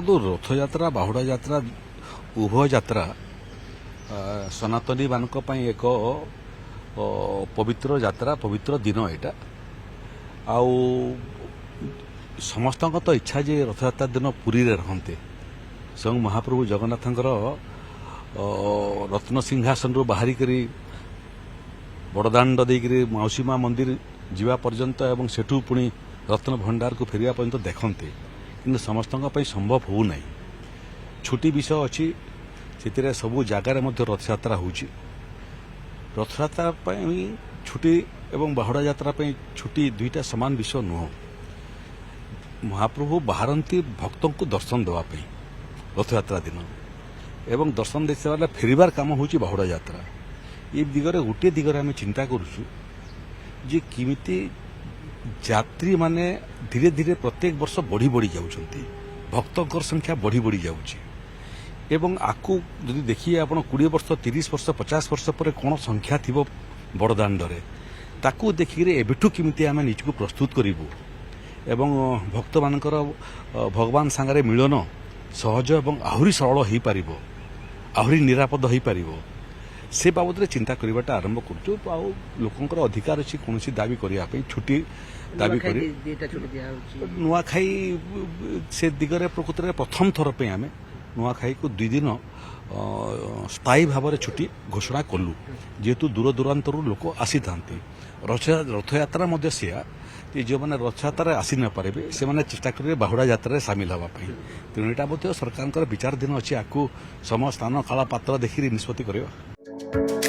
रथयात्रा बाहुड़ा यात्रा उभय यात्रा सनातनी मान एक पवित्र यात्रा पवित्र दिन यहाँ आउ समस्त तो इच्छा जे रथयात्रा दिन पुरी रे रहते स्वयं महाप्रभु जगन्नाथंकर रत्न सिंहासन रु बाहरी करी बड़दाण्ड देकरी मौसी माँ मंदिर जीवा पर्यंत एवं सेठू पुणी रत्न भंडार को फेरिया पर्यंत देखते कि समस्त संभव हो ना छुट्टी विषय अच्छी से सबू जगार रथयात्रा हो रथयात्रा छुट्टी एवं बाहुड़ा यात्रा छुट्टी दुईटा सामान विषय नुह महाप्रभु बाहरती भक्तों को दर्शन देवाई रथयात्रा दिन एवं दर्शन दे सारा फेरबार काम हो बाहुड़ा यात्रा ये दिगरे गोटे दिगरे आम चिंता करुचु जे किमिति यात्री माने धीरे धीरे प्रत्येक वर्ष बढ़ी बढ़ी जाउछंती भक्तों संख्या बढ़ी बढ़ी जाउछि एवं आकु यदि देखिए आप 20 वर्ष 30 वर्ष 50 वर्ष पर कौन संख्या थी बड़दाण्डे ताकू देखिए एबेठू किमिति आम निजको प्रस्तुत करूँ एवं भक्त मानकर भगवान सांगरे मिलन सहज एवं आहरी सरल हो पार आहरी निरापद हो पार से बाबद चिंता करवाटा आरंभ करुँ लोकंर अधिकार अच्छी कौन दाबी करने छुट्टी दाबी कर नुआखाई से दिगरे प्रकृत में प्रथम थर पे आम नुआखाई को 2 दिन स्थायी भाव में छुट्टी घोषणा कलु जेहेतु दूर दूरांतर लोक आसी था रथयात्रा सेया जो मैंने रथयात्रा आसी न पारे से मैंने चेष्टा करेंगे बाहुड़ा यात्रा सामिल होगापी तेणु यहाँ विचाराधीन अच्छी आपको समय स्थान काल पात्र देखिए निष्पत्ति करवा।